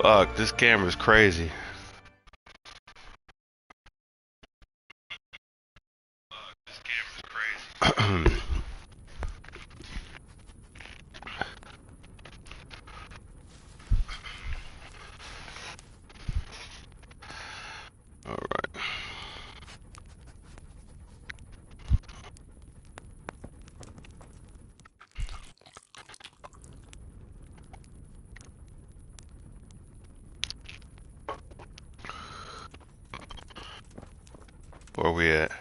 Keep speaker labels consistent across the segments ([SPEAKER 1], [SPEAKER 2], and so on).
[SPEAKER 1] Fuck, this camera's crazy. Alright. Where we at?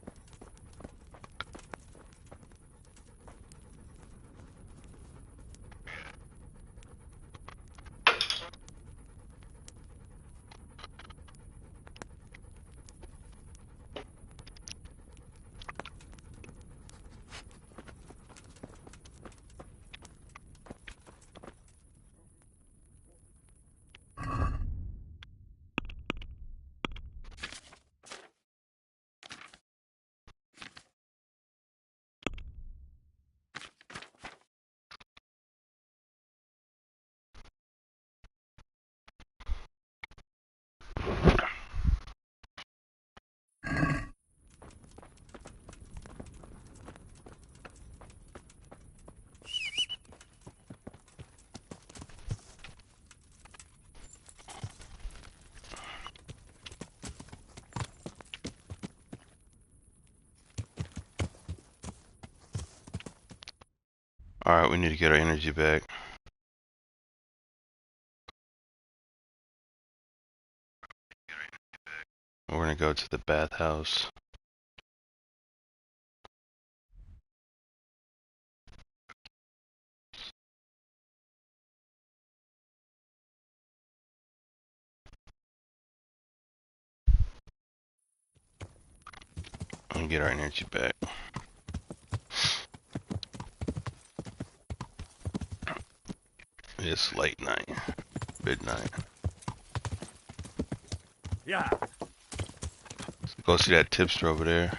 [SPEAKER 1] Alright, we need to get our energy back. We're gonna go to the bathhouse. And get our energy back. It's late night. Midnight.
[SPEAKER 2] Yeah.
[SPEAKER 1] Go see that tipster over there.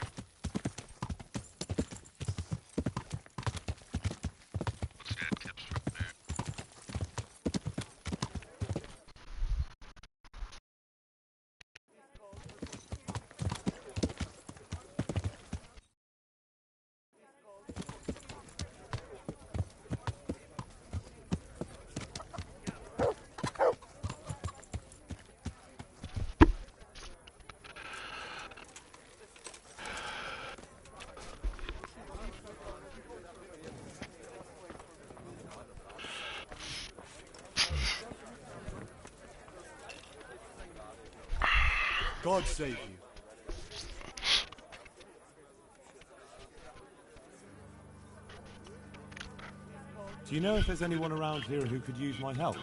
[SPEAKER 2] God save you. Do you know if there's anyone around here who could use my help?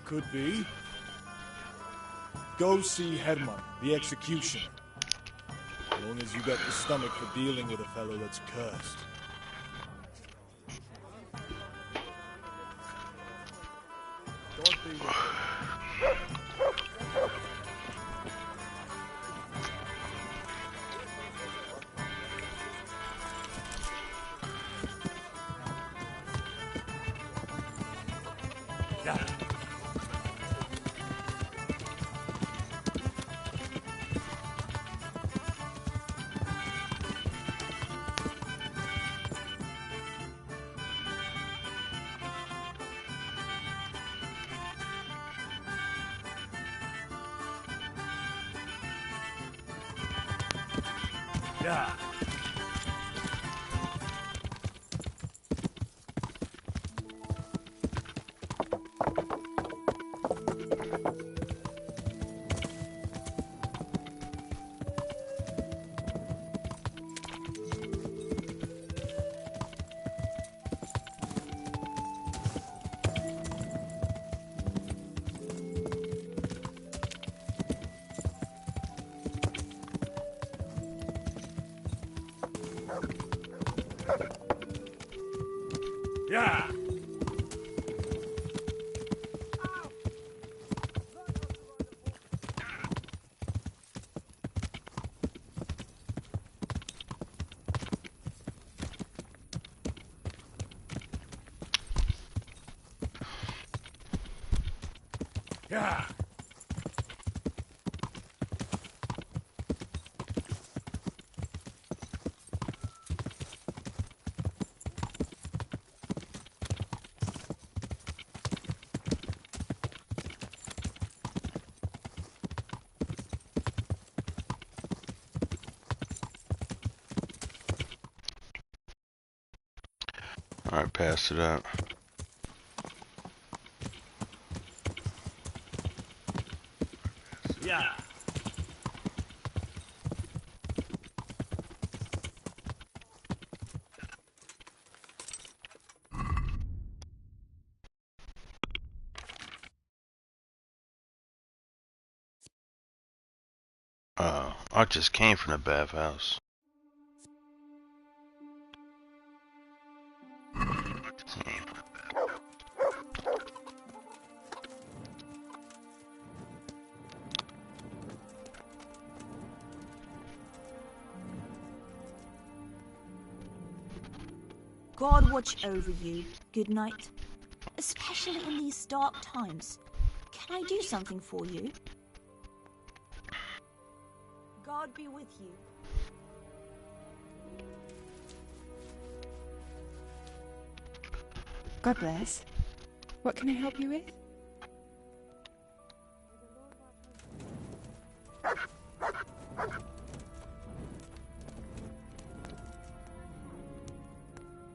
[SPEAKER 3] Could be. Go see Herman, the executioner. As long as you got the stomach for dealing with a fellow that's cursed. God be with you.
[SPEAKER 2] Yeah. Yeah.
[SPEAKER 3] Yeah.
[SPEAKER 1] Alright, pass it up.
[SPEAKER 2] Yeah.
[SPEAKER 1] I just came from the bathhouse.
[SPEAKER 4] God watch over you. Good night. Especially in these dark times. Can I do something for you? God be with you.
[SPEAKER 5] God bless. What can I help you with?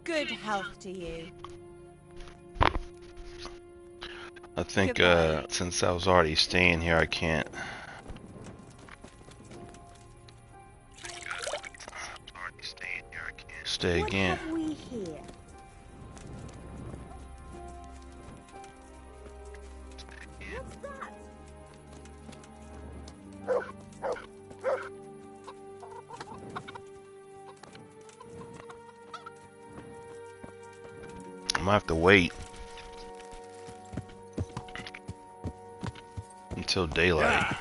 [SPEAKER 4] Good health to you.
[SPEAKER 1] I think
[SPEAKER 4] Goodbye.
[SPEAKER 1] since I was already staying here, I can't. Stay
[SPEAKER 4] What
[SPEAKER 1] again.
[SPEAKER 4] have we here? What's that?
[SPEAKER 1] I'm gonna have to wait until daylight.
[SPEAKER 3] Yeah.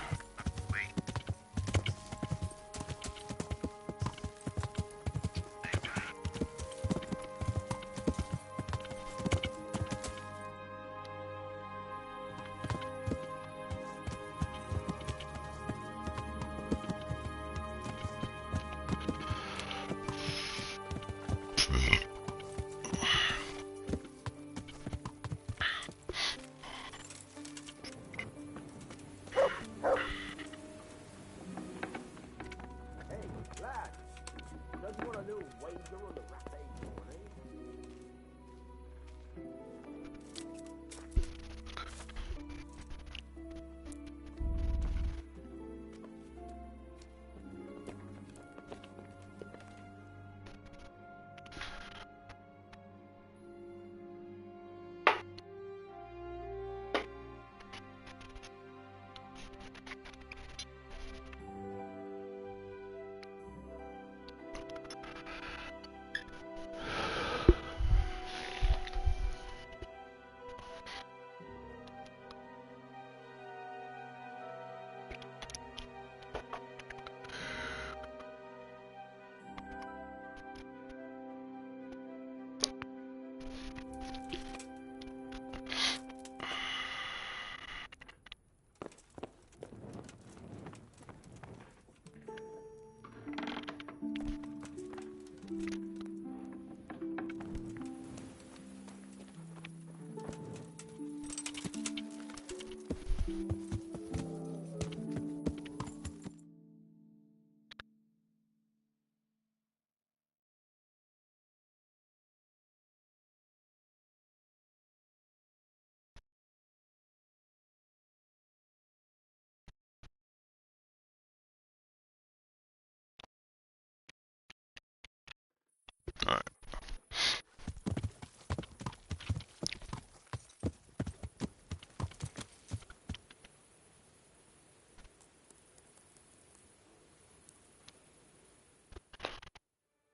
[SPEAKER 1] Alright.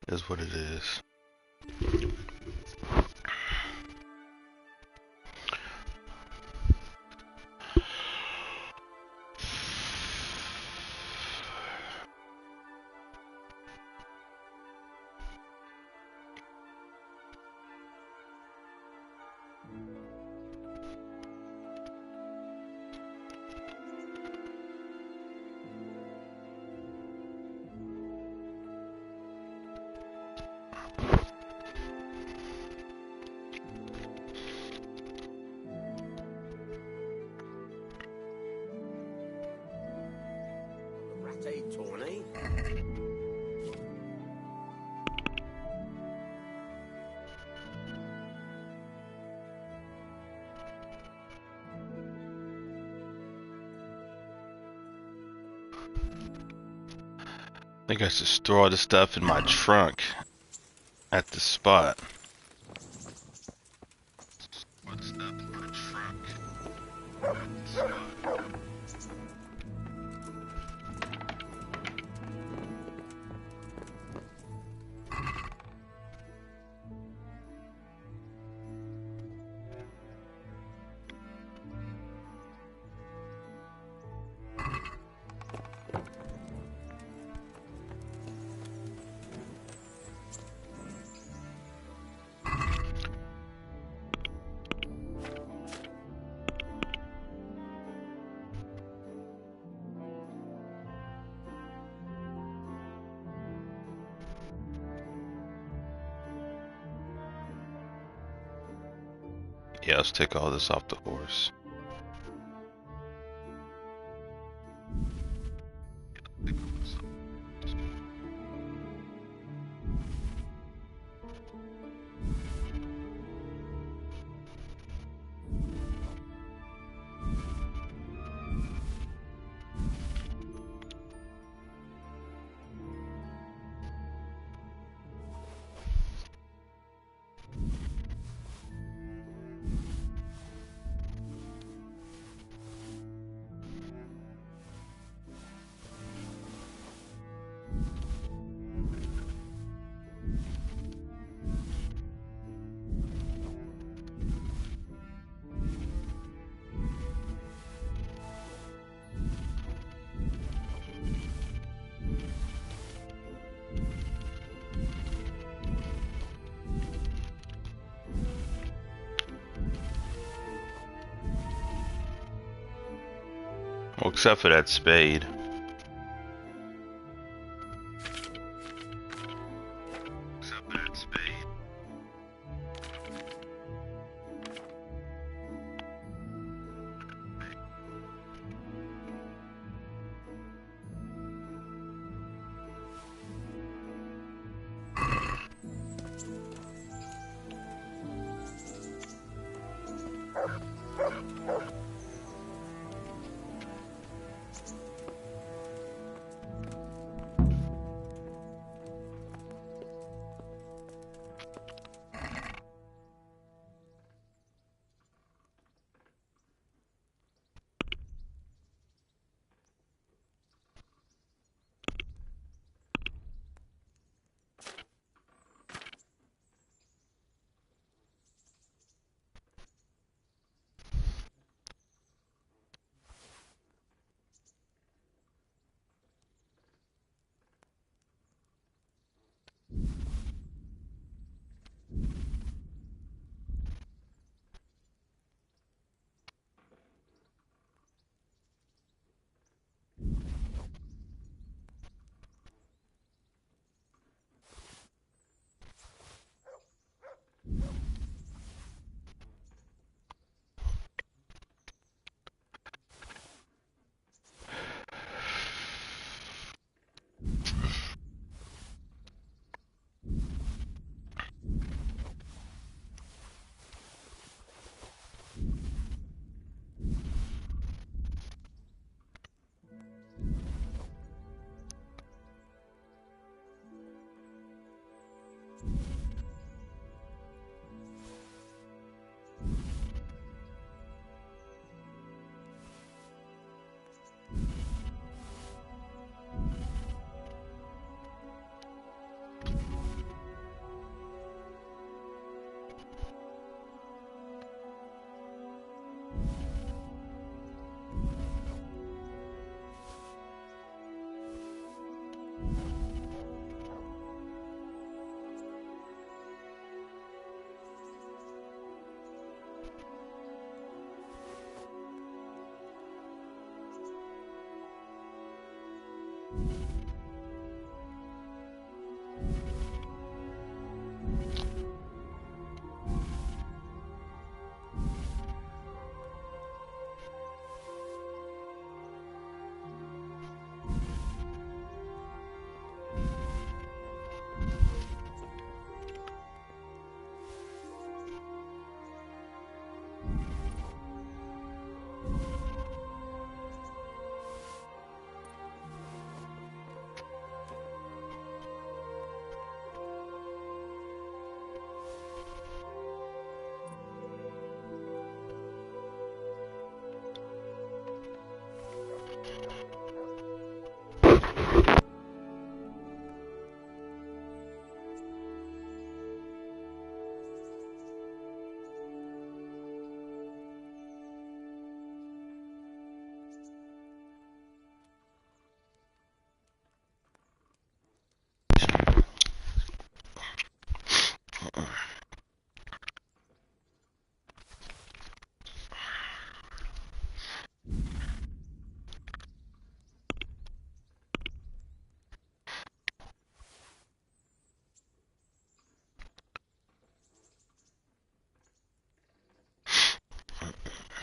[SPEAKER 1] Is what it is.
[SPEAKER 6] say, Tony?
[SPEAKER 1] I think I should store all the stuff in my trunk at the spot. What stuff in my trunk at the spot? Yeah, let's take all this off the horse. Well, except for that spade. Except for that spade.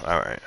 [SPEAKER 1] All right.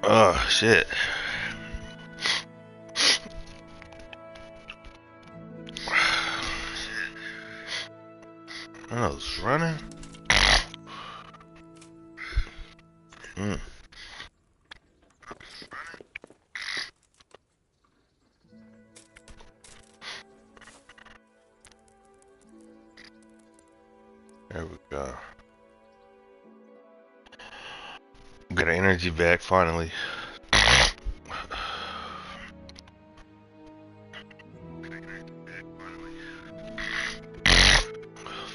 [SPEAKER 1] Oh shit. I was running. There we go. Got our energy back finally.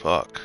[SPEAKER 1] Fuck.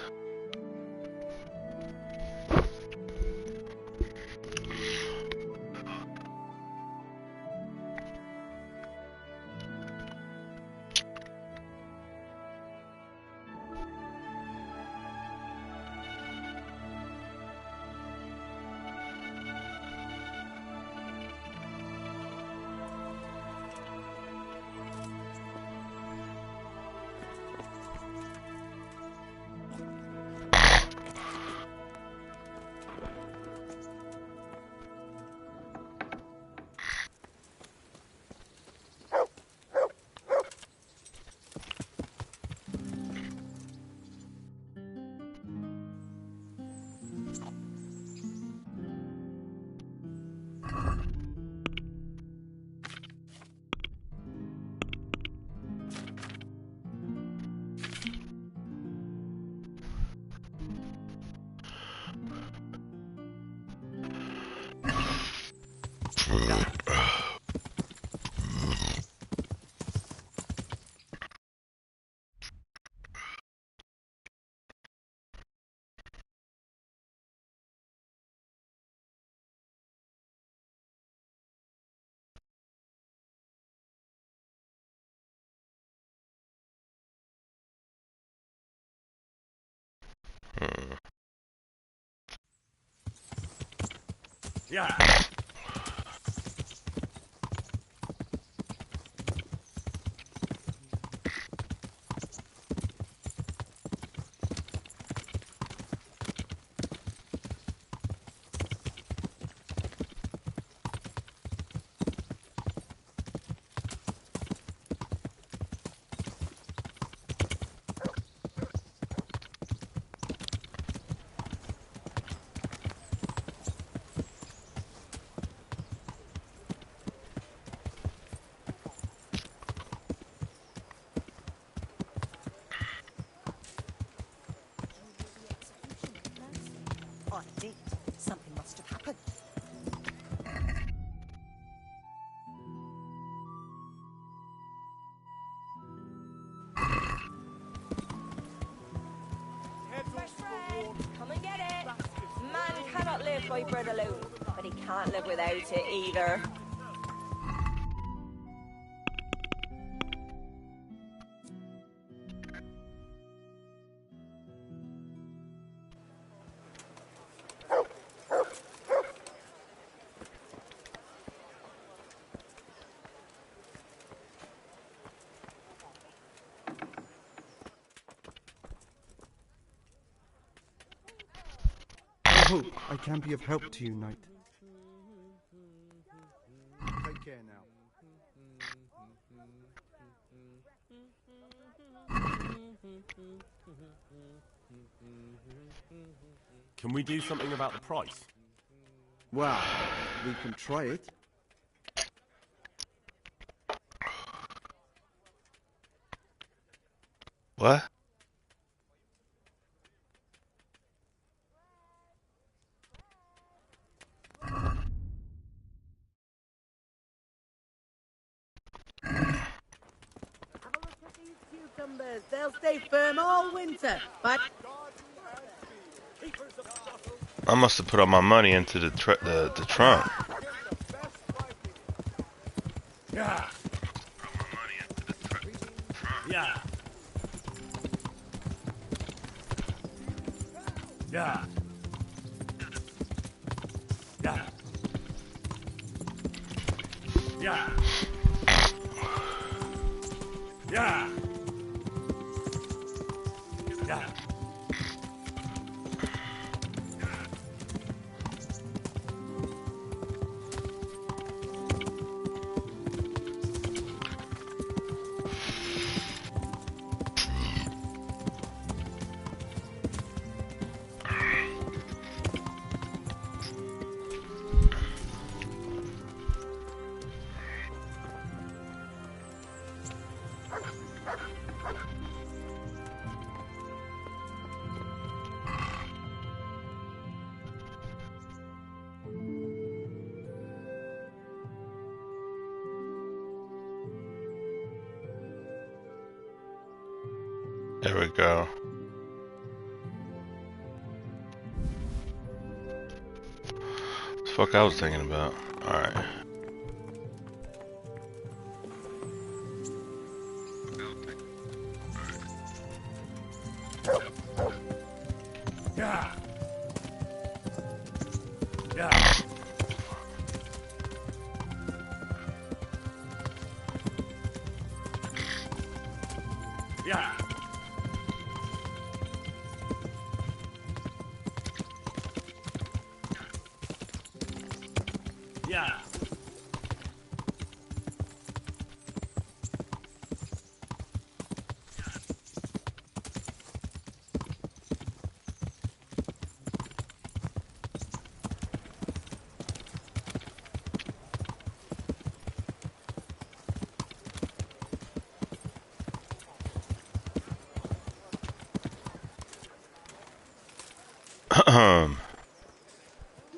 [SPEAKER 2] Yeah.
[SPEAKER 6] I did. Something must have happened.
[SPEAKER 7] Come and get it. Man cannot live by bread alone, but he can't live without it either. hope I can be of help to you, Knight. Take care now.
[SPEAKER 2] Can we do something about the price?
[SPEAKER 7] Well, we can try it.
[SPEAKER 1] What?
[SPEAKER 8] Cucumbers, they'll stay firm all winter, but
[SPEAKER 1] I must have put all my money into the trunk.
[SPEAKER 2] Yeah. Yeah. Yeah. Yeah. Yeah. Yeah. Yeah.
[SPEAKER 1] There we go. What the fuck I was thinking about. Alright.
[SPEAKER 2] Yeah. Yeah. Yeah. Yeah.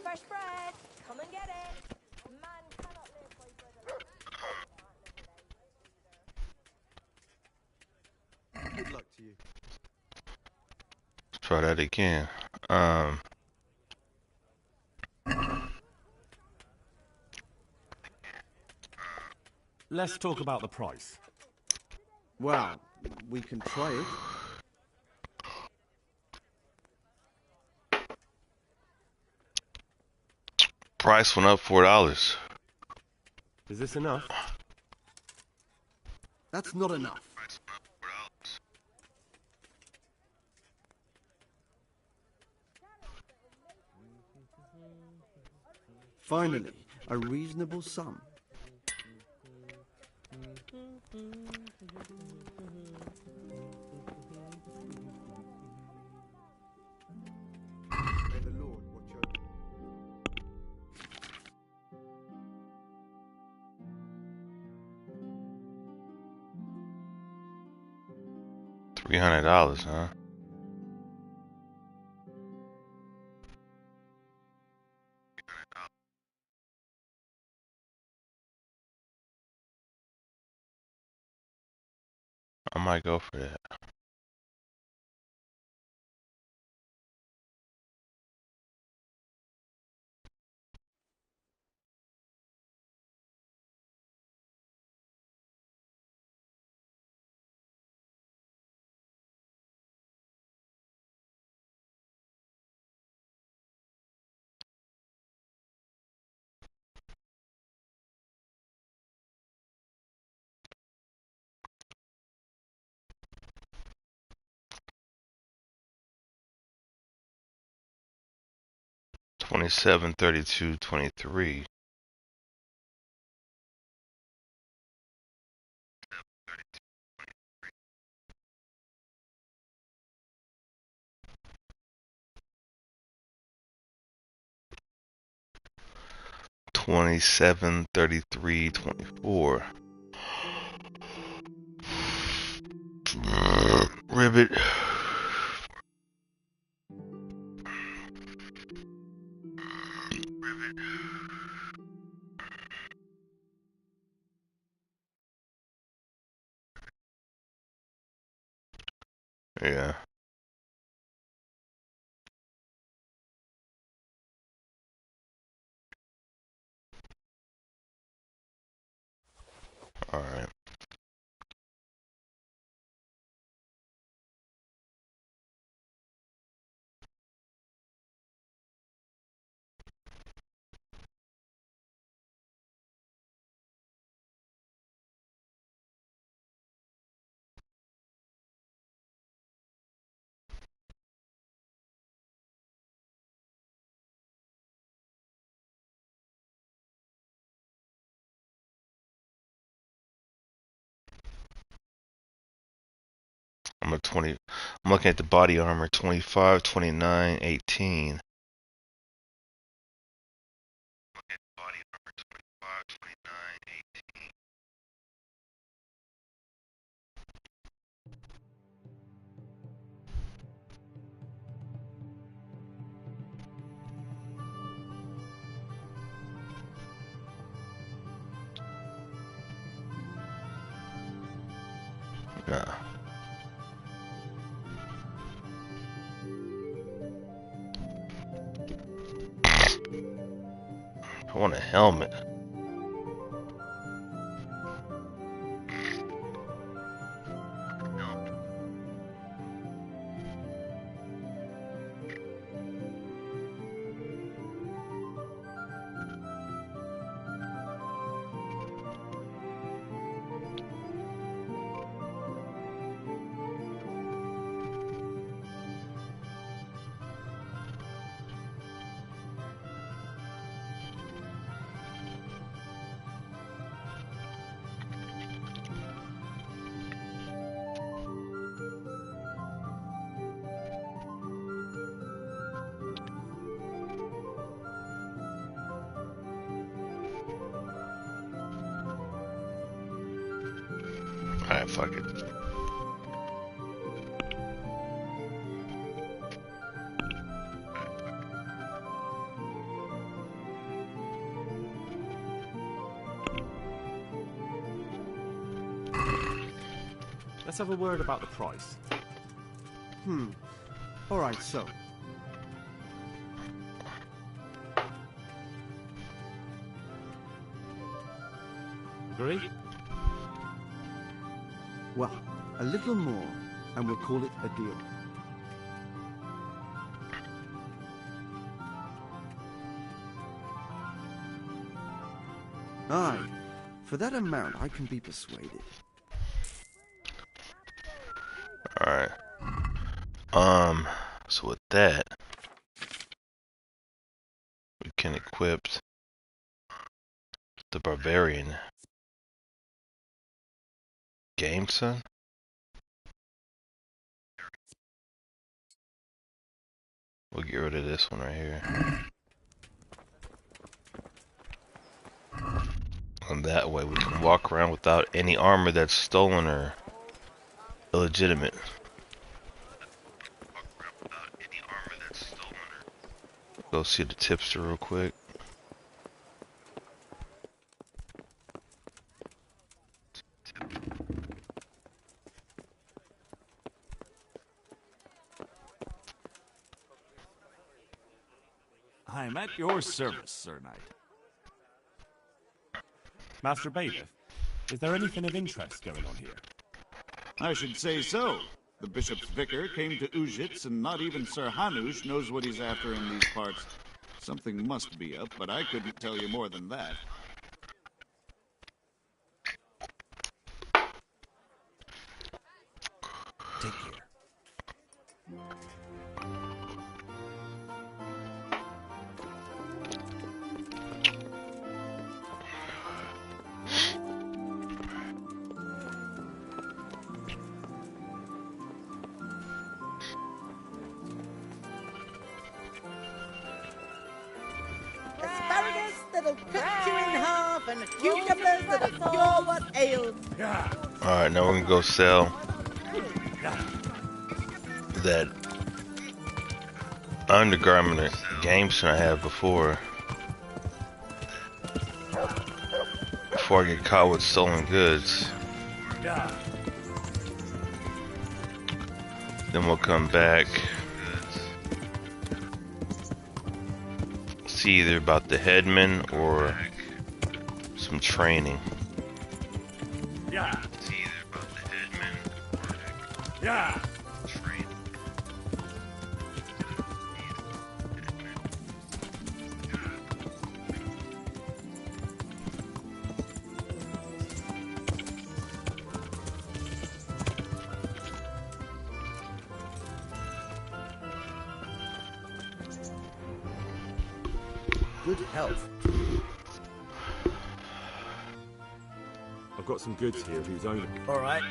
[SPEAKER 6] Fresh bread! Come and get it! Man cannot live by bread alone.
[SPEAKER 7] Good luck to you.
[SPEAKER 1] Try that again.
[SPEAKER 2] Let's talk about the price.
[SPEAKER 7] Well, we can try it.
[SPEAKER 1] Price went up $4.
[SPEAKER 2] Is this enough?
[SPEAKER 7] That's not enough. Finally, a reasonable sum. May the Lord watch over you.
[SPEAKER 1] $300, huh? I might go for that. 27, 32, 23. 27, 33, 24. Ribbit. Yeah. Alright. I'm at 20. I'm looking at the body armor 25, 29, 18. Body armor 25, 29, 18. Nah. I want a helmet. Alright, fuck it.
[SPEAKER 2] Let's have a word about the price.
[SPEAKER 7] Alright, so.
[SPEAKER 2] Agree?
[SPEAKER 7] Well, a little more, and we'll call it a deal. Aye, for that amount I can be persuaded.
[SPEAKER 1] Alright. So with that, we can equip the barbarian. Game, son? We'll get rid of this one right here. And that way we can walk around without any armor that's stolen or illegitimate. Go see the tipster real quick.
[SPEAKER 2] I am at your service, Sir Knight. Master Bailiff, is there anything of interest going on here?
[SPEAKER 9] I should say so. The bishop's vicar came to Ujits, and not even Sir Hanush knows what he's after in these parts. Something must be up, but I couldn't tell you more than that.
[SPEAKER 2] Take care.
[SPEAKER 8] that'll cut you in half, and cucumbers that'll cure what ails.
[SPEAKER 1] Alright, now we're gonna go sell that undergarment or gameson I had before I get caught with stolen goods. Then we'll come back, see either about the headman or some training. See either about the headman or training.
[SPEAKER 10] Good health.
[SPEAKER 2] I've got some goods here whose owner...
[SPEAKER 10] All right.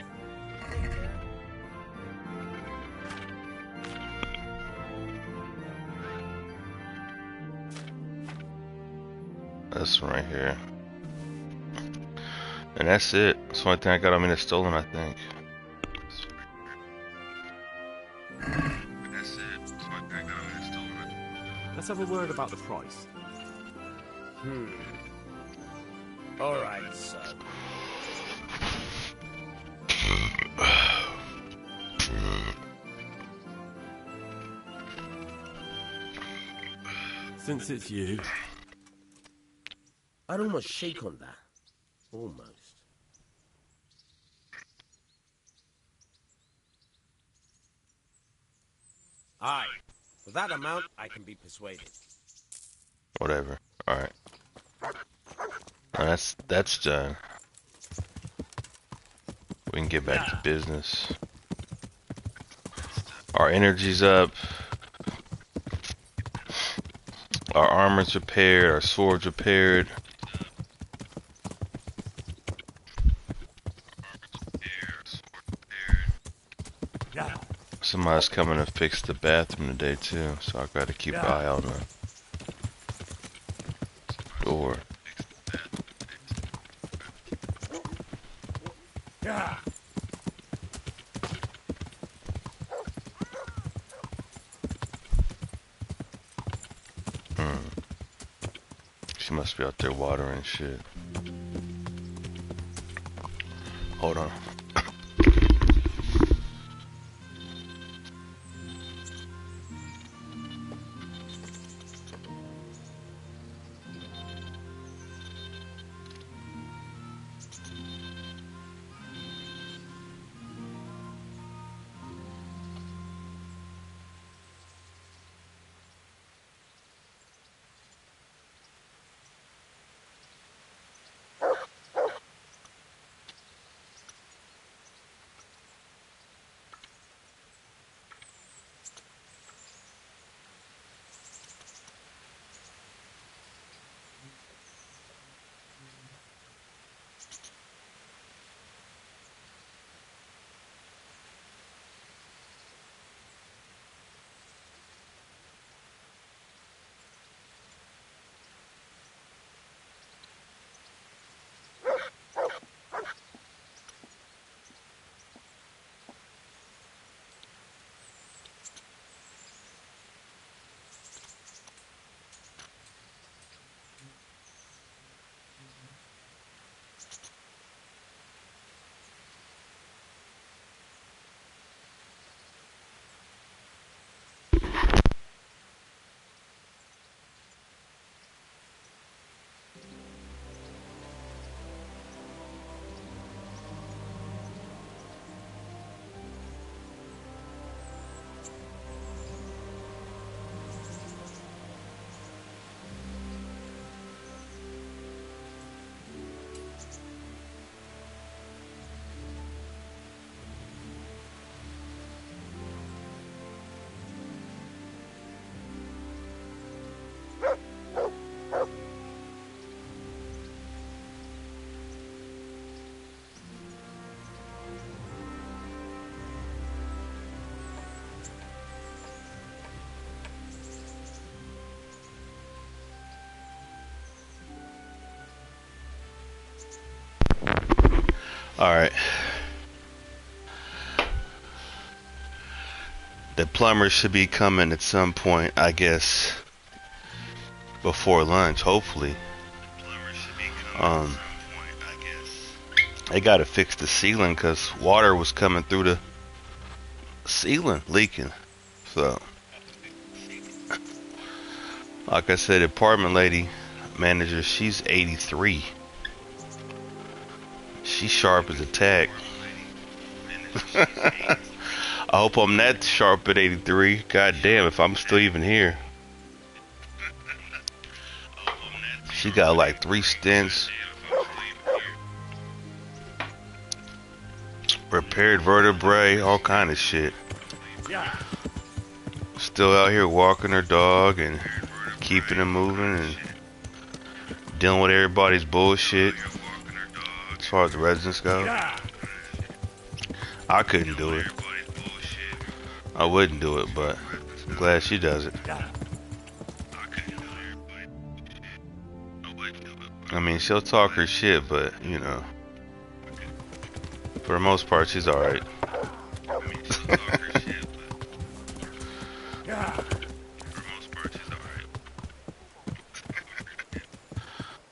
[SPEAKER 1] This one right here. And that's it. That's the only thing I got on me that's stolen, I think. That's it. That's the only thing I got on me that's stolen.
[SPEAKER 2] Let's have a word about the price.
[SPEAKER 10] All right, son.
[SPEAKER 2] Since it's you...
[SPEAKER 10] I'd almost shake on that. Almost. Aye. For that amount, I can be persuaded.
[SPEAKER 1] Whatever. Alright. That's done. We can get back to business. Our energy's up. Our armor's repaired. Our sword's repaired. Somebody's coming to fix the bathroom today too, so I gotta keep an eye on the door. She must be out there watering shit. Hold on. Alright. The plumber should be coming at some point, I guess. Before lunch, hopefully. They gotta fix the ceiling because water was coming through the ceiling, leaking. So, like I said, apartment lady manager, she's 83. She's sharp as a tack. I hope I'm that sharp at 83. God damn, if I'm still even here. She got like 3 stents. Repaired vertebrae, all kind of shit. Still out here walking her dog and keeping it moving and dealing with everybody's bullshit as far as the residents go. I couldn't do it. I wouldn't do it, but I'm glad she does it. I mean, she'll talk her shit, but, you know, for the most part, she's alright.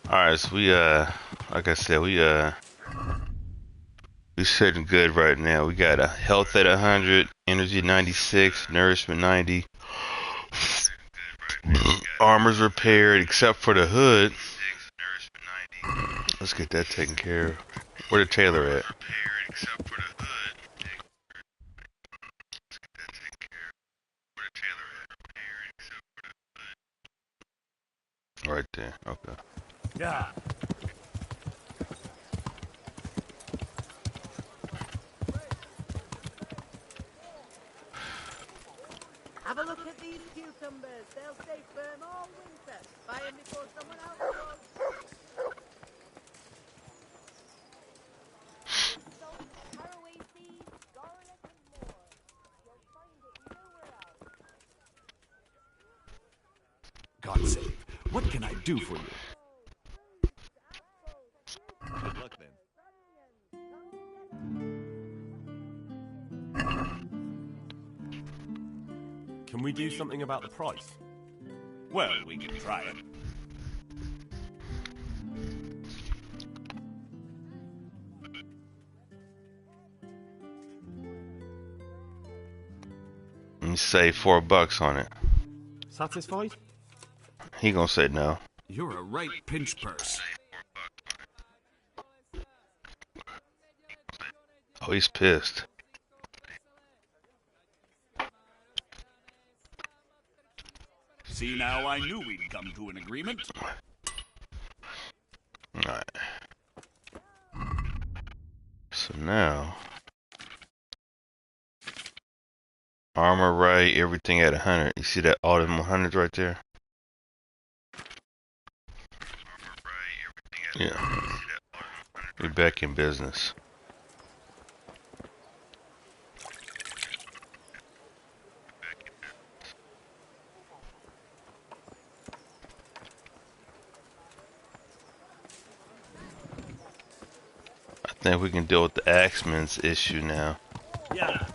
[SPEAKER 1] Alright, so we, like I said, we sitting good right now. We got a health at 100, energy 96, nourishment 90, armor's repaired except for the hood. Let's get that taken care of. Where the tailor at? Right there, okay.
[SPEAKER 2] Yeah.
[SPEAKER 8] Have a look at these cucumbers. They'll stay firm all winter. Buy them before someone else does.
[SPEAKER 6] Salt, caraway seeds, garlic, and more. You'll find it nowhere else.
[SPEAKER 2] God save. What can I do for you? Good luck then. Can we do something about the price?
[SPEAKER 3] Well, we can try it.
[SPEAKER 1] Let me say $4 on it.
[SPEAKER 2] Satisfied?
[SPEAKER 1] He gonna say no.
[SPEAKER 9] You're a right pinch purse.
[SPEAKER 1] Oh, he's pissed.
[SPEAKER 3] See, now I knew we'd come to an agreement.
[SPEAKER 1] Alright. So now, armor right, everything at 100. You see that all them 100s right there? Yeah. We're back in business. I think we can deal with the Axeman's issue now.
[SPEAKER 2] Yeah.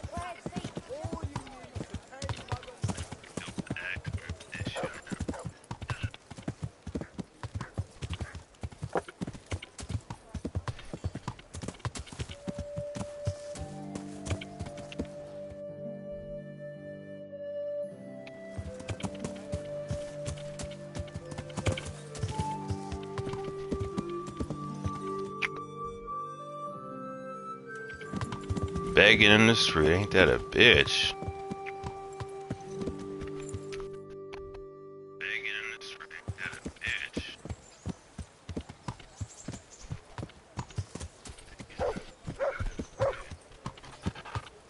[SPEAKER 1] Begging in the street, ain't that a bitch?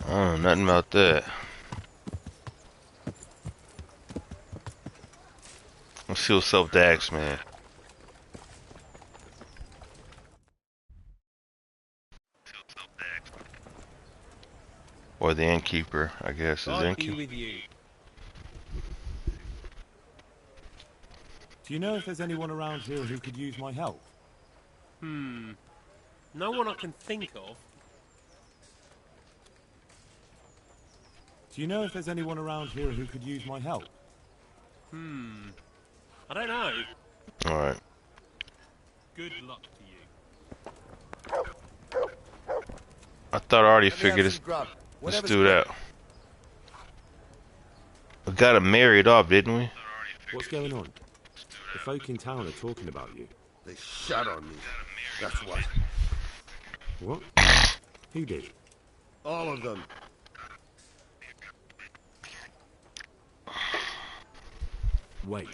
[SPEAKER 1] I don't know nothing about that. Let's see what's up with the Axeman. Or the innkeeper, I guess. Is
[SPEAKER 10] God be
[SPEAKER 1] innkeeper.
[SPEAKER 10] with you.
[SPEAKER 2] Do you know if there's anyone around here who could use my help?
[SPEAKER 11] No one I can think of.
[SPEAKER 2] Do you know if there's anyone around here who could use my help?
[SPEAKER 11] I don't know.
[SPEAKER 1] Alright.
[SPEAKER 11] Good luck to you.
[SPEAKER 1] I thought I already figured this. Let's do that. We got him married off, didn't we?
[SPEAKER 2] What's going on? The folk in town are talking about you.
[SPEAKER 12] They shot on me. That's what.
[SPEAKER 2] What? Who did?
[SPEAKER 12] All of them.
[SPEAKER 2] Wait.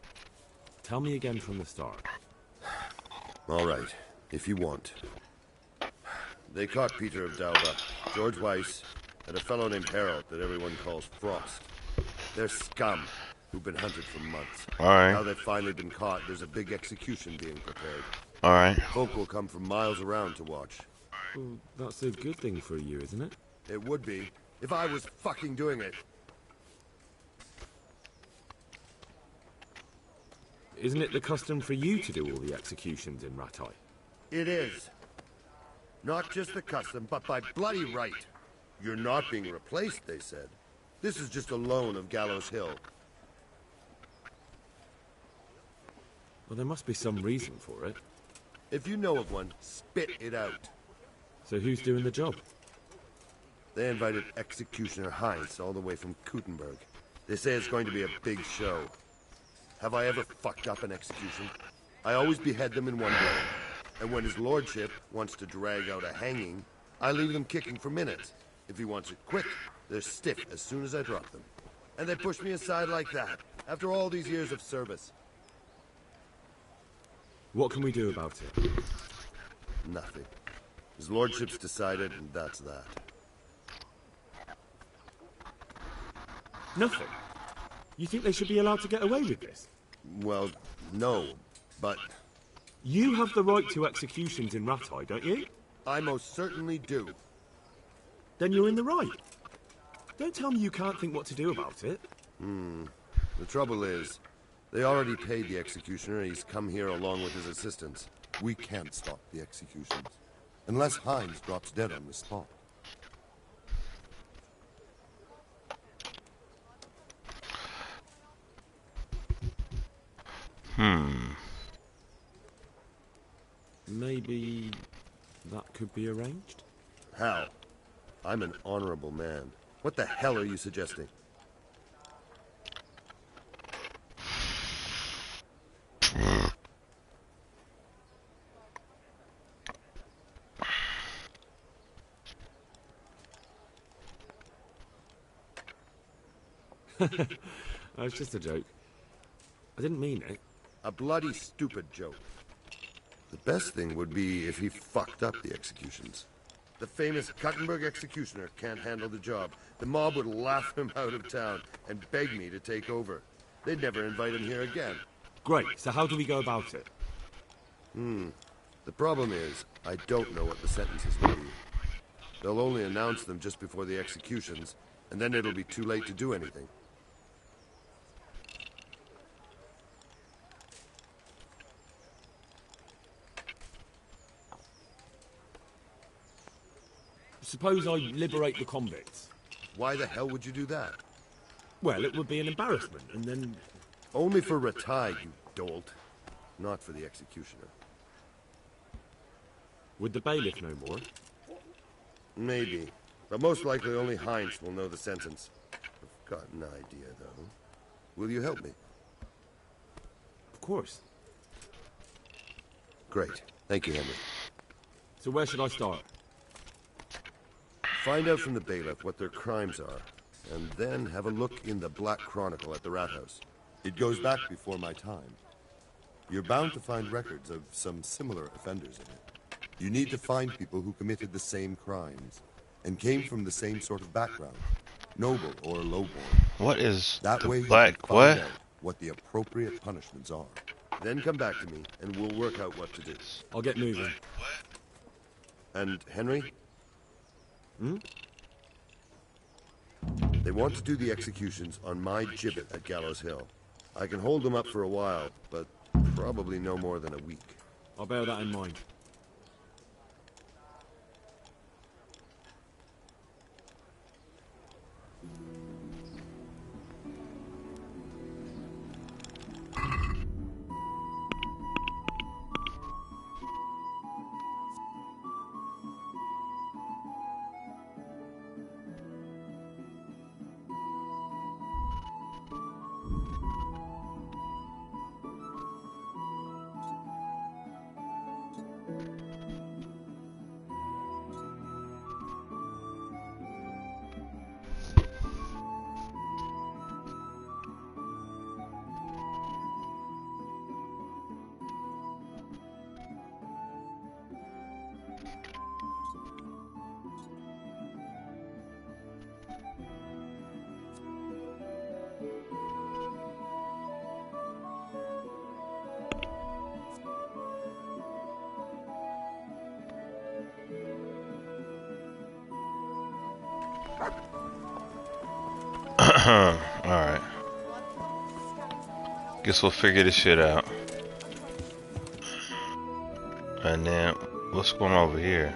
[SPEAKER 2] Tell me again from the start.
[SPEAKER 12] All right, if you want. They caught Peter of Dauba, George Weiss, and a fellow named Harold that everyone calls Frost. They're scum who've been hunted for months.
[SPEAKER 1] Alright.
[SPEAKER 12] Now they've finally been caught, there's a big execution being prepared.
[SPEAKER 1] Alright.
[SPEAKER 12] Folk will come from miles around to watch.
[SPEAKER 2] Well, that's a good thing for you, isn't it?
[SPEAKER 12] It would be, if I was fucking doing it.
[SPEAKER 2] Isn't it the custom for you to do all the executions in Rattay?
[SPEAKER 12] It is. Not just the custom, but by bloody right. You're not being replaced, they said. This is just a loan of Gallows Hill.
[SPEAKER 2] Well, there must be some reason for it.
[SPEAKER 12] If you know of one, spit it out.
[SPEAKER 2] So who's doing the job?
[SPEAKER 12] They invited Executioner Heinz all the way from Kuttenberg. They say it's going to be a big show. Have I ever fucked up an execution? I always behead them in one blow. And when his lordship wants to drag out a hanging, I leave them kicking for minutes. If he wants it quick, they're stiff as soon as I drop them. And they push me aside like that, after all these years of service.
[SPEAKER 2] What can we do about it?
[SPEAKER 12] Nothing. His lordship's decided, and that's that.
[SPEAKER 2] Nothing? You think they should be allowed to get away with this?
[SPEAKER 12] Well, no, but...
[SPEAKER 2] You have the right to executions in Rattay, don't you?
[SPEAKER 12] I most certainly do.
[SPEAKER 2] Then you're in the right. Don't tell me you can't think what to do about it.
[SPEAKER 12] The trouble is, they already paid the executioner and he's come here along with his assistants.
[SPEAKER 13] We can't stop the executions, unless Heinz drops dead on the spot.
[SPEAKER 2] Maybe that could be arranged?
[SPEAKER 12] How? I'm an honorable man. What the hell are you suggesting?
[SPEAKER 2] It's just a joke. I didn't mean it.
[SPEAKER 12] A bloody stupid joke. The best thing would be if he fucked up the executions. The famous Kuttenberg executioner can't handle the job. The mob would laugh him out of town and beg me to take over. They'd never invite him here again.
[SPEAKER 2] Great, so how do we go about it?
[SPEAKER 12] The problem is, I don't know what the sentences will be. They'll only announce them just before the executions, and then it'll be too late to do anything.
[SPEAKER 2] Suppose I liberate the convicts.
[SPEAKER 12] Why the hell would you do that?
[SPEAKER 2] Well, it would be an embarrassment, and then...
[SPEAKER 12] Only for Rattay, you dolt. Not for the executioner.
[SPEAKER 2] Would the bailiff know more?
[SPEAKER 12] Maybe. But most likely only Heinz will know the sentence. I've got an idea, though. Will you help me?
[SPEAKER 2] Of course.
[SPEAKER 12] Great. Thank you, Henry.
[SPEAKER 2] So where should I start?
[SPEAKER 12] Find out from the bailiff what their crimes are, and then have a look in the Black Chronicle at the Rat House.
[SPEAKER 13] It goes back before my time. You're bound to find records of some similar offenders in it. You need to find people who committed the same crimes, and came from the same sort of background, noble or lowborn.
[SPEAKER 1] What is
[SPEAKER 13] that
[SPEAKER 1] the
[SPEAKER 13] way
[SPEAKER 1] black
[SPEAKER 13] you can find
[SPEAKER 1] what?
[SPEAKER 13] out what the appropriate punishments are.
[SPEAKER 12] Then come back to me, and we'll work out what to do.
[SPEAKER 2] I'll get moving.
[SPEAKER 12] And Henry? They want to do the executions on my gibbet at Gallows Hill. I can hold them up for a while, but probably no more than a week.
[SPEAKER 2] I'll bear that in mind.
[SPEAKER 1] Alright. Guess we'll figure this shit out. And then, what's going on over here?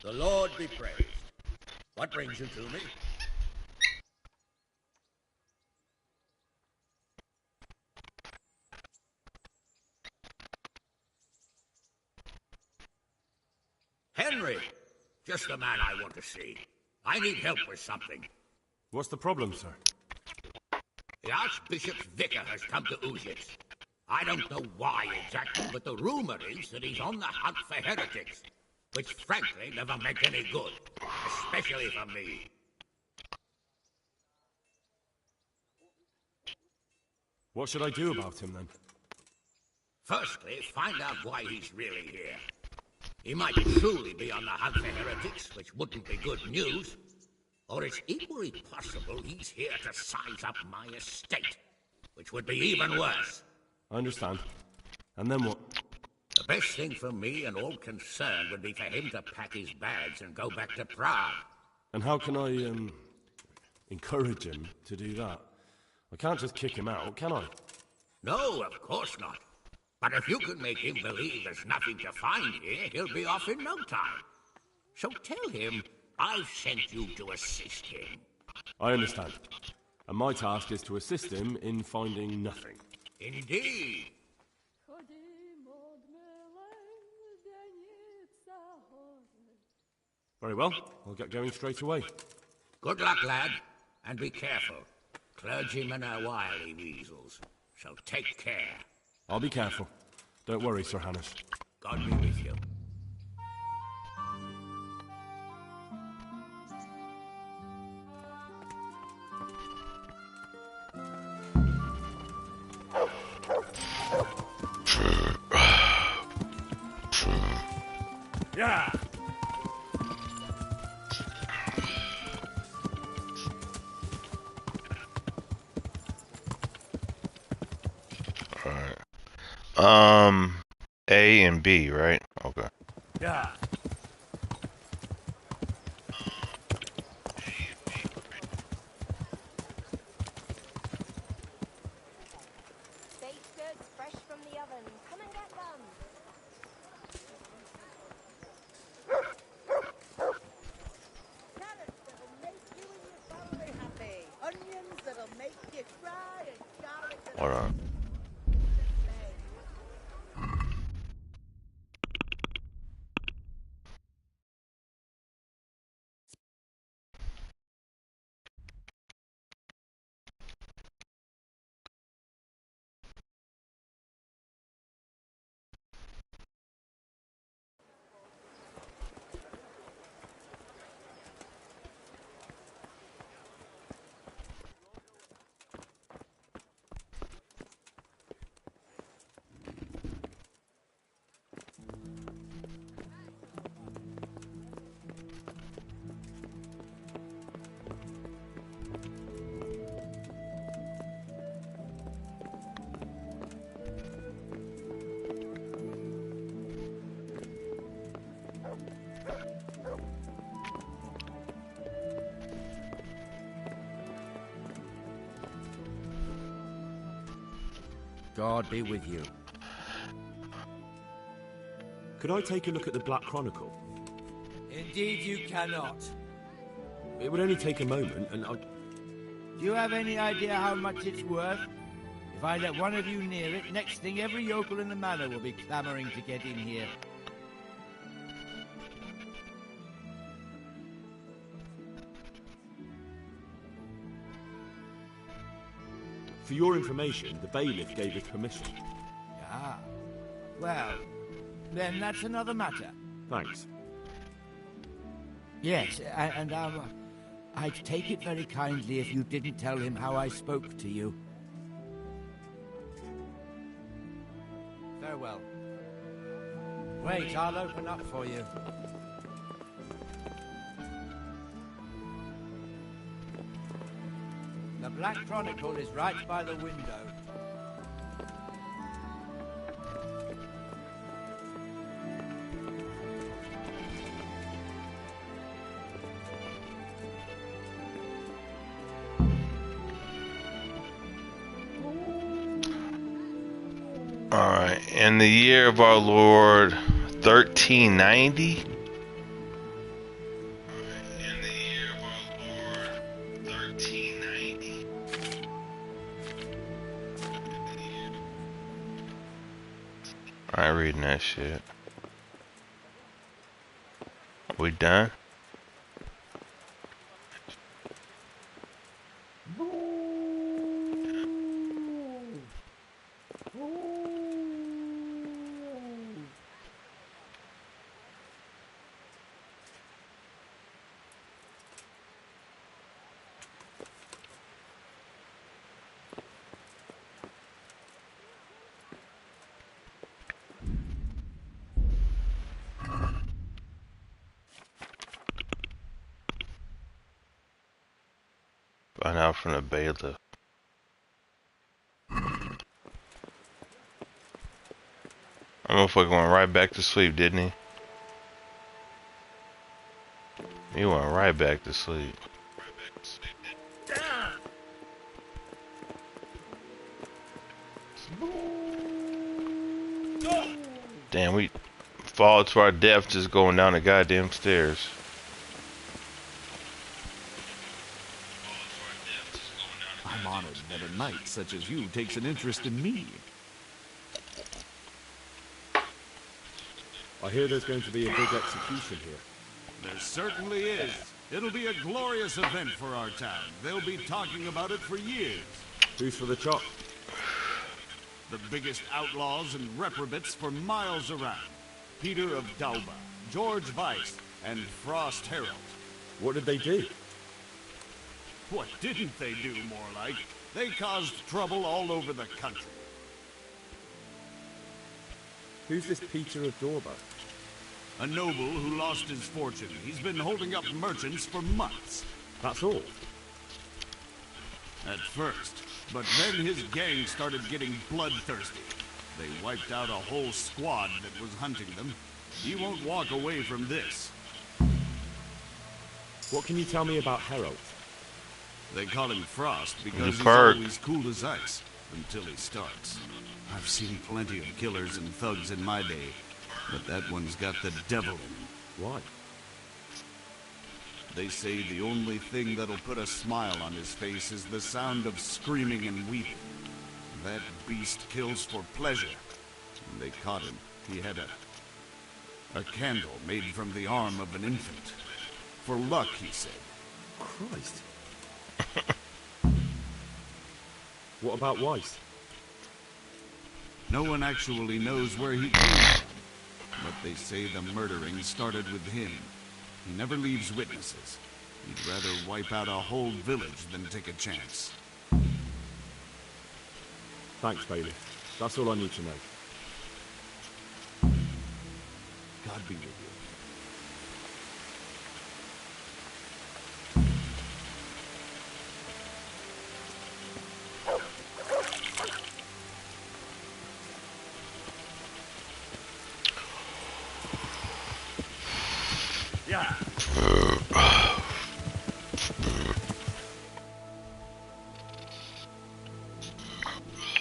[SPEAKER 14] The Lord be praised. What brings you to me? Henry! Just the man I want to see. I need help with something.
[SPEAKER 11] What's the problem, sir?
[SPEAKER 14] The Archbishop's vicar has come to Uzhitz. I don't know why exactly, but the rumor is that he's on the hunt for heretics. Which frankly never make any good, especially for me.
[SPEAKER 11] What should I do about him, then?
[SPEAKER 14] Firstly, find out why he's really here. He might truly be on the hunt for heretics, which wouldn't be good news. Or it's equally possible he's here to size up my estate, which would be even worse.
[SPEAKER 11] I understand. And then what?
[SPEAKER 14] The best thing for me and all concerned would be for him to pack his bags and go back to Prague.
[SPEAKER 11] And how can I, encourage him to do that? I can't just kick him out, can I?
[SPEAKER 14] No, of course not. But if you can make him believe there's nothing to find here, he'll be off in no time. So tell him I've sent you to assist him.
[SPEAKER 11] I understand. And my task is to assist him in finding nothing.
[SPEAKER 14] Indeed.
[SPEAKER 11] Very well. I'll get going straight away.
[SPEAKER 14] Good luck, lad. And be careful. Clergymen are wily weasels. So take care.
[SPEAKER 11] I'll be careful. Don't worry, Sir Hannes.
[SPEAKER 14] God be with you.
[SPEAKER 11] Yeah!
[SPEAKER 1] Alright. A and B, right? Okay.
[SPEAKER 11] Yeah.
[SPEAKER 6] Baked goods fresh from the oven. Come and get them.
[SPEAKER 8] Carrots that'll make you and your family happy. Onions that'll make you cry, and garlic that'll...
[SPEAKER 1] Hold on.
[SPEAKER 15] God be with you.
[SPEAKER 2] Could I take a look at the Black Chronicle?
[SPEAKER 15] Indeed you cannot.
[SPEAKER 2] It would only take a moment, and I'd...
[SPEAKER 15] Do you have any idea how much it's worth? If I let one of you near it, next thing every yokel in the manor will be clamoring to get in here.
[SPEAKER 2] For your information, the bailiff gave us permission.
[SPEAKER 15] Ah. Well, then that's another matter.
[SPEAKER 2] Thanks.
[SPEAKER 15] Yes, and I'd take it very kindly if you didn't tell him how I spoke to you. Farewell. Wait, I'll open up for you. The Black Chronicle is right by the window.
[SPEAKER 1] Alright, in the year of our Lord 1390. I ain't reading that shit. We done? Find out from the bailiff. That motherfucker went right back to sleep, didn't he? He went right back to sleep. Damn, we fall to our death just going down the goddamn stairs.
[SPEAKER 9] I'm honored that a knight such as you takes an interest in me.
[SPEAKER 2] I hear there's going to be a big execution here.
[SPEAKER 9] There certainly is. It'll be a glorious event for our town. They'll be talking about it for years.
[SPEAKER 2] Who's for the chop?
[SPEAKER 9] The biggest outlaws and reprobates for miles around. Peter of Dauba, George Weiss, and Frost Herald.
[SPEAKER 2] What did they do?
[SPEAKER 9] What didn't they do, more like? They caused trouble all over the country.
[SPEAKER 2] Who's this Peter of Dauba?
[SPEAKER 9] A noble who lost his fortune. He's been holding up merchants for months.
[SPEAKER 2] That's all?
[SPEAKER 9] At first. But then his gang started getting bloodthirsty. They wiped out a whole squad that was hunting them. He won't walk away from this.
[SPEAKER 2] What can you tell me about Herald?
[SPEAKER 9] They call him Frost because he's
[SPEAKER 1] Park.
[SPEAKER 9] always cool as ice until he starts. I've seen plenty of killers and thugs in my day, but that one's got the devil in him.
[SPEAKER 2] Why?
[SPEAKER 9] They say the only thing that'll put a smile on his face is the sound of screaming and weeping. That beast kills for pleasure. When they caught him, he had a candle made from the arm of an infant. For luck, he said.
[SPEAKER 2] Christ. What about Weiss?
[SPEAKER 9] No one actually knows where he came from, but they say the murdering started with him. He never leaves witnesses. He'd rather wipe out a whole village than take a chance.
[SPEAKER 2] Thanks, Bailey. That's all I need to know.
[SPEAKER 9] God be with you.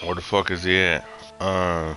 [SPEAKER 1] Where the fuck is he at?
[SPEAKER 3] Yeah.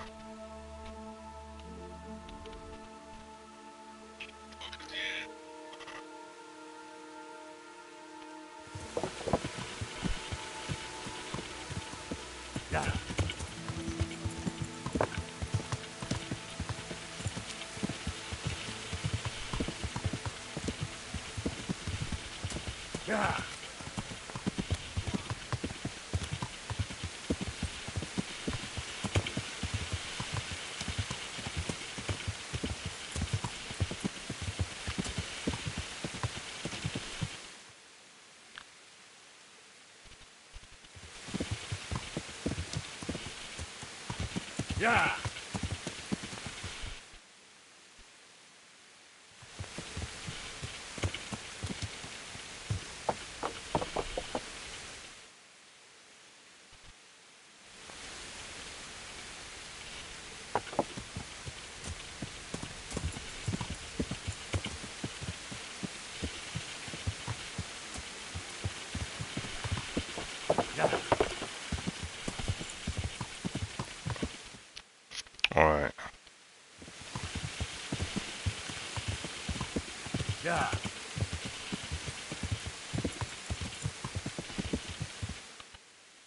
[SPEAKER 3] Yeah. Yeah.
[SPEAKER 1] Alright.
[SPEAKER 3] Yeah.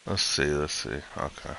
[SPEAKER 1] Let's see. Okay.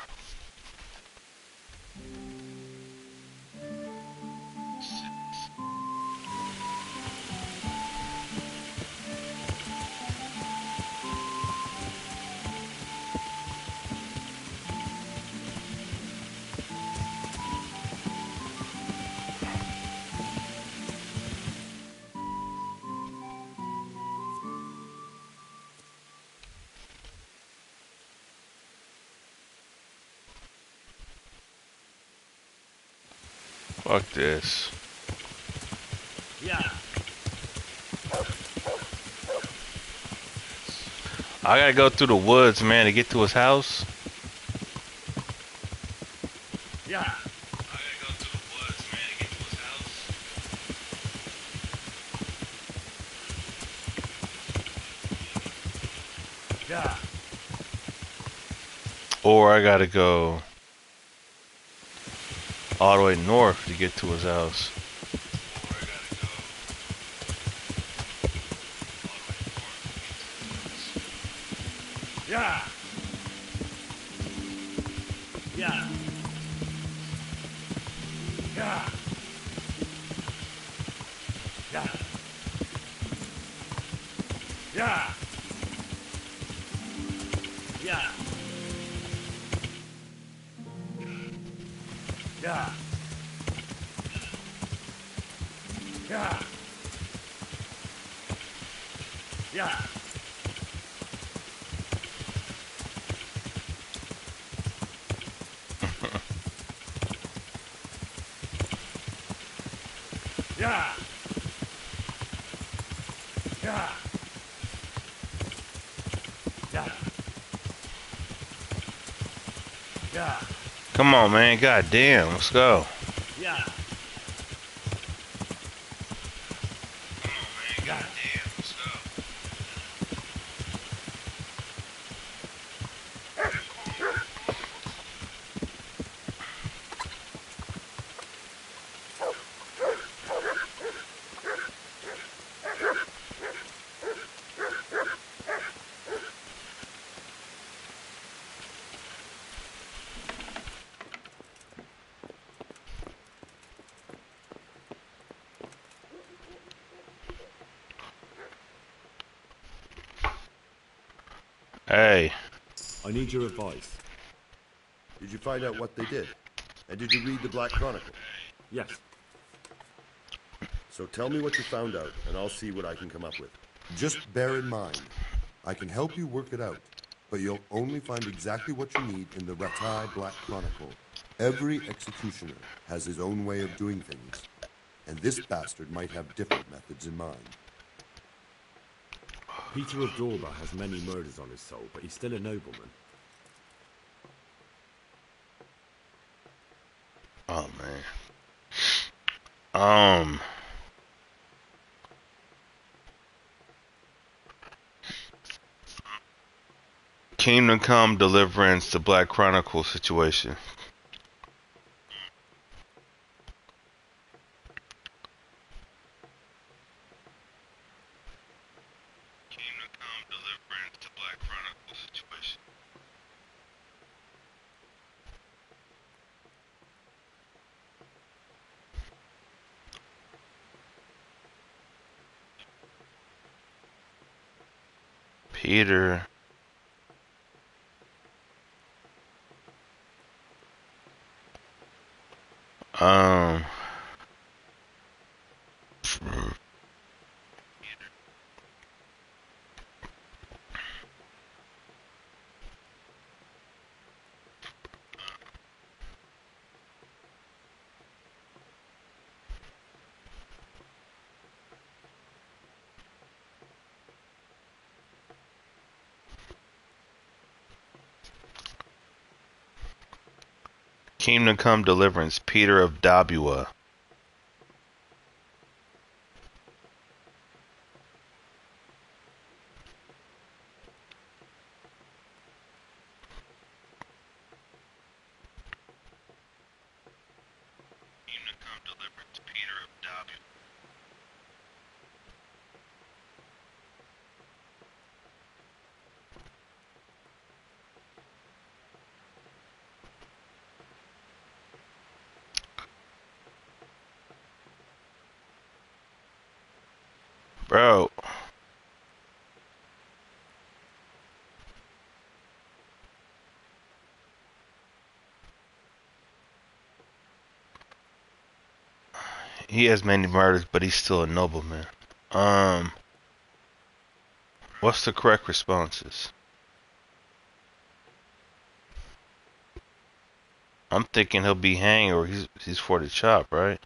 [SPEAKER 1] Fuck this.
[SPEAKER 3] Yeah.
[SPEAKER 1] I gotta go through the woods, man, to get to his house.
[SPEAKER 3] Yeah.
[SPEAKER 1] I gotta go through the woods, man, to get to his house.
[SPEAKER 3] Yeah.
[SPEAKER 1] Or I gotta go all the way north to get to his house.
[SPEAKER 3] Yeah. Yeah. Yeah. Yeah. Yeah. Yeah. Yeah. Yeah. Yeah. Yeah. Yeah. Yeah. Yeah.
[SPEAKER 1] Come on, man. God damn. Let's go.
[SPEAKER 3] Yeah. Yeah.
[SPEAKER 1] Hey.
[SPEAKER 2] I need your advice.
[SPEAKER 12] Did you find out what they did? And did you read the Black Chronicle?
[SPEAKER 2] Yes.
[SPEAKER 12] So tell me what you found out, and I'll see what I can come up with. Just bear in mind, I can help you work it out, but you'll only find exactly what you need in the Ratai Black Chronicle. Every executioner has his own way of doing things, and this bastard might have different methods in mind.
[SPEAKER 2] Peter of Dorba has many murders on his soul, but he's still a nobleman.
[SPEAKER 1] Oh, man. Kingdom Come, Deliverance, the Black Chronicle situation. Kingdom Come, Deliverance, the Black Chronicle situation. Peter. Kingdom Come, Deliverance, Peter of Dabua. Kingdom Come, Deliverance, Peter of Dabua. Bro. He has many murders, but he's still a nobleman. What's the correct responses? I'm thinking he'll be hanged or he's for the chop, right?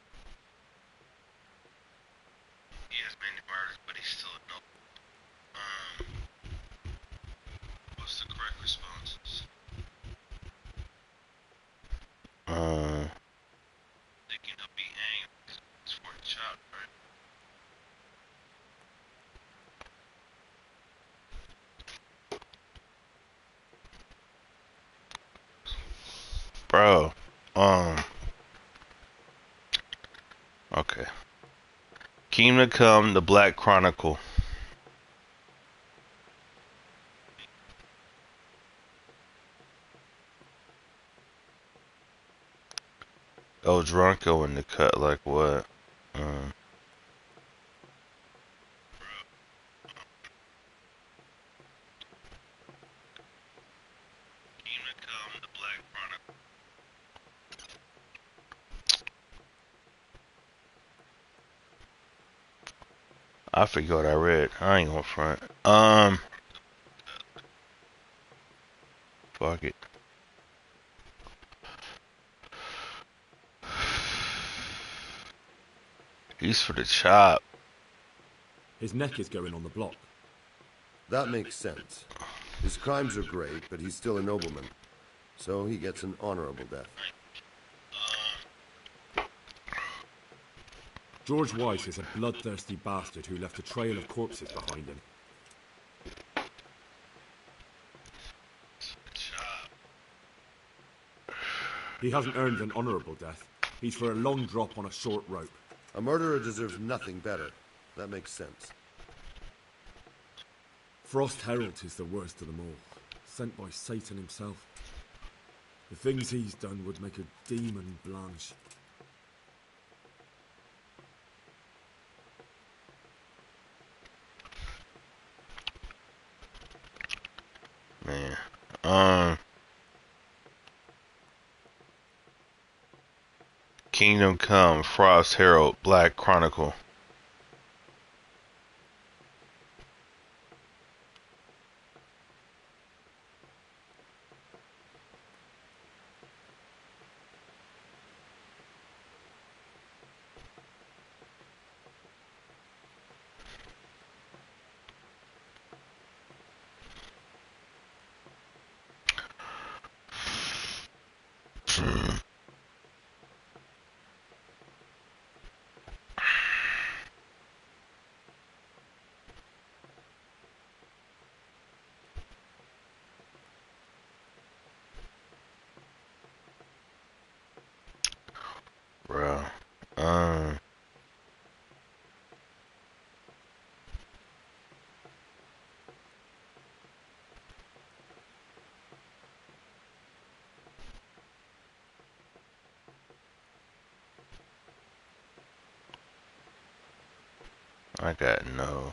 [SPEAKER 1] He has many murders, but he's still a nobleman. What's the correct responses? Thinking he'll be hanged or he's for the chop, right? Bro, okay. Kingdom Come, the Black Chronicle. Oh, Drunko in the cut, like what? Kingdom Come, the Black Chronicle. I forget what I read. I ain't gonna front. Fuck it. He's for the chop.
[SPEAKER 2] His neck is going on the block.
[SPEAKER 12] That makes sense. His crimes are great, but he's still a nobleman. So he gets an honorable death.
[SPEAKER 2] George Weiss is a bloodthirsty bastard who left a trail of corpses behind him. He hasn't earned an honorable death. He's for a long drop on a short rope.
[SPEAKER 12] A murderer deserves nothing better. That makes sense.
[SPEAKER 2] Frost Herald is the worst of them all, sent by Satan himself. The things he's done would make a demon blanch.
[SPEAKER 1] Man. Kingdom Come, Frost Herald, Black Chronicle. I got no.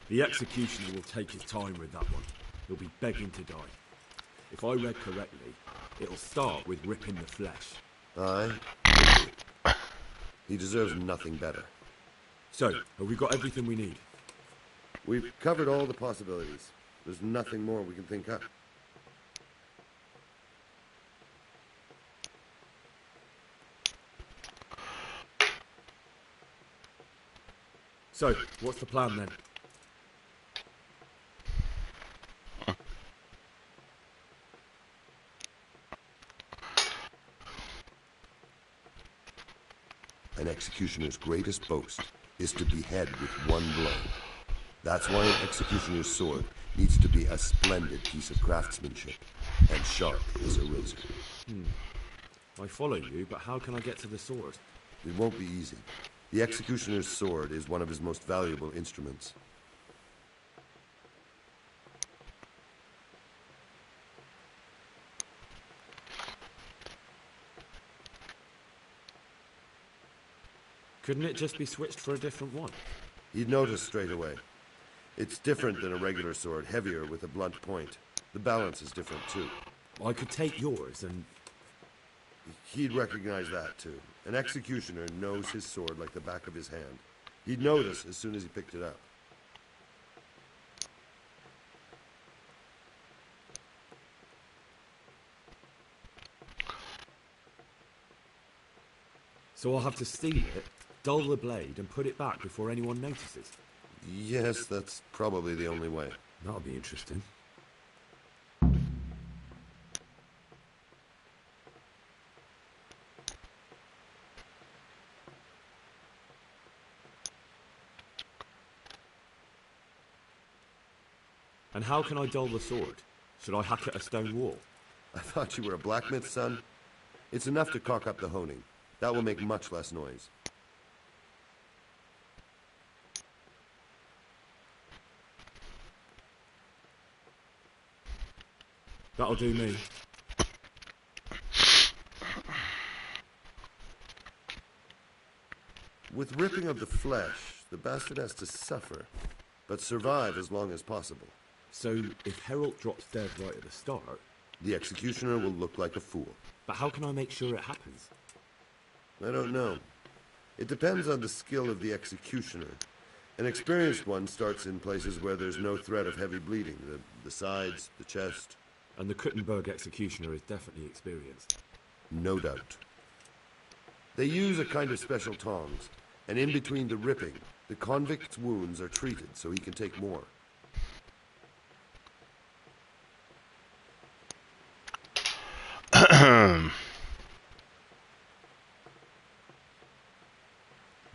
[SPEAKER 2] The executioner will take his time with that one. He'll be begging to die. If I read correctly, it'll start with ripping the flesh.
[SPEAKER 12] Aye. He deserves nothing better.
[SPEAKER 2] So, have we got everything we need?
[SPEAKER 12] We've covered all the possibilities. There's nothing more we can think up.
[SPEAKER 2] So, what's the plan then?
[SPEAKER 12] An executioner's greatest boast is to behead with one blow. That's why an executioner's sword needs to be a splendid piece of craftsmanship and sharp as a razor.
[SPEAKER 2] I follow you, but how can I get to the sword?
[SPEAKER 12] It won't be easy. The executioner's sword is one of his most valuable instruments.
[SPEAKER 2] Couldn't it just be switched for a different one?
[SPEAKER 12] He'd notice straight away. It's different than a regular sword, heavier with a blunt point. The balance is different too.
[SPEAKER 2] I could take yours and...
[SPEAKER 12] He'd recognize that too. An executioner knows his sword like the back of his hand. He'd notice as soon as he picked it up.
[SPEAKER 2] So I'll have to steal it, dull the blade, and put it back before anyone notices?
[SPEAKER 12] Yes, that's probably the only way.
[SPEAKER 2] That'll be interesting. And how can I dull the sword? Should I hack at a stone wall?
[SPEAKER 12] I thought you were a blacksmith, son. It's enough to cock up the honing. That will make much less noise.
[SPEAKER 2] That'll do me.
[SPEAKER 12] With ripping of the flesh, the bastard has to suffer, but survive as long as possible.
[SPEAKER 2] So, if Herald drops dead right at the start...
[SPEAKER 12] The executioner will look like a fool.
[SPEAKER 2] But how can I make sure it happens?
[SPEAKER 12] I don't know. It depends on the skill of the executioner. An experienced one starts in places where there's no threat of heavy bleeding. The sides, the chest.
[SPEAKER 2] And the Kuttenberg executioner is definitely experienced.
[SPEAKER 12] No doubt. They use a kind of special tongs, and in between the ripping, the convict's wounds are treated so he can take more.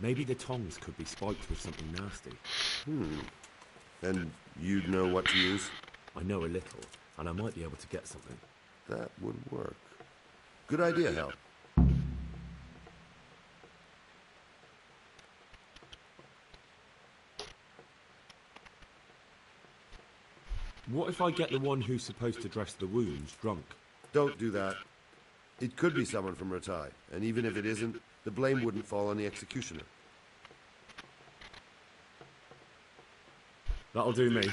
[SPEAKER 2] Maybe the tongs could be spiked with something nasty.
[SPEAKER 12] And you'd know what to use?
[SPEAKER 2] I know a little, and I might be able to get something.
[SPEAKER 12] That would work. Good idea, Hal.
[SPEAKER 2] What if I get the one who's supposed to dress the wounds drunk?
[SPEAKER 12] Don't do that. It could be someone from Ratai, and even if it isn't, the blame wouldn't fall on the executioner.
[SPEAKER 2] That'll do me.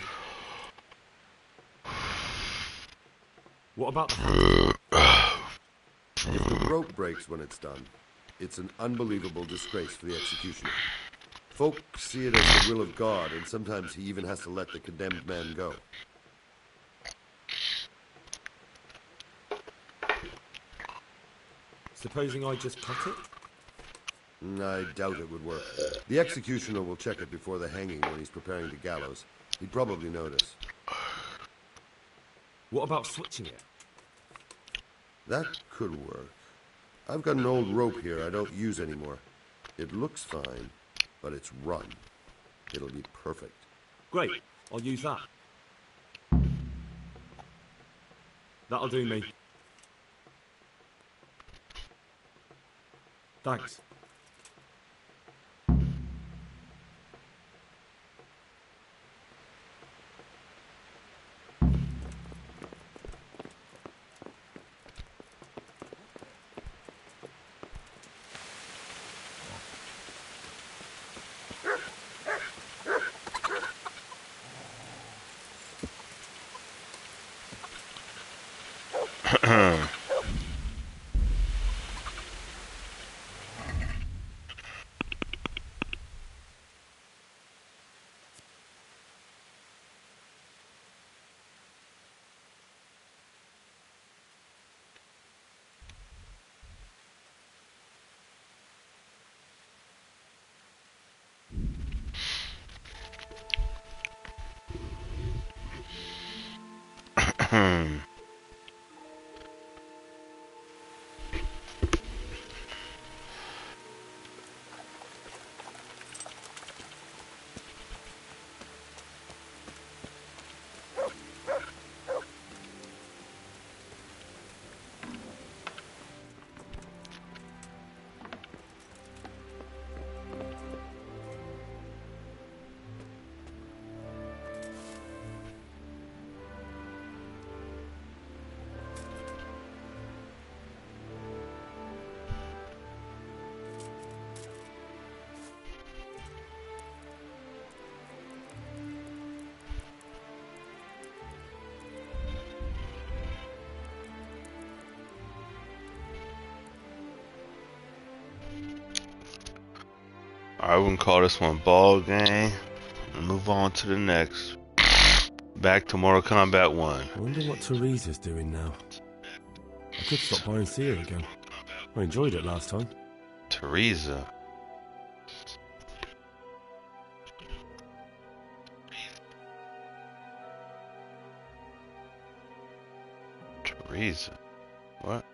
[SPEAKER 2] What about the hat?
[SPEAKER 12] If the rope breaks when it's done, It's an unbelievable disgrace for the executioner. Folk see it as the will of God, and sometimes he even has to let the condemned man go.
[SPEAKER 2] Supposing I just cut it?
[SPEAKER 12] I doubt it would work. The executioner will check it before the hanging when he's preparing the gallows. He'd probably notice.
[SPEAKER 2] What about switching it?
[SPEAKER 12] That could work. I've got an old rope here I don't use anymore. It looks fine, but it's run. It'll be perfect.
[SPEAKER 2] Great, I'll use that. That'll do me. Thanks.
[SPEAKER 1] I wouldn't call this one ball game. Move on to the next. Back to Mortal Kombat 1.
[SPEAKER 11] I wonder what Teresa's doing now. I could stop by and see her again. I enjoyed it last time.
[SPEAKER 1] Teresa. Teresa. What?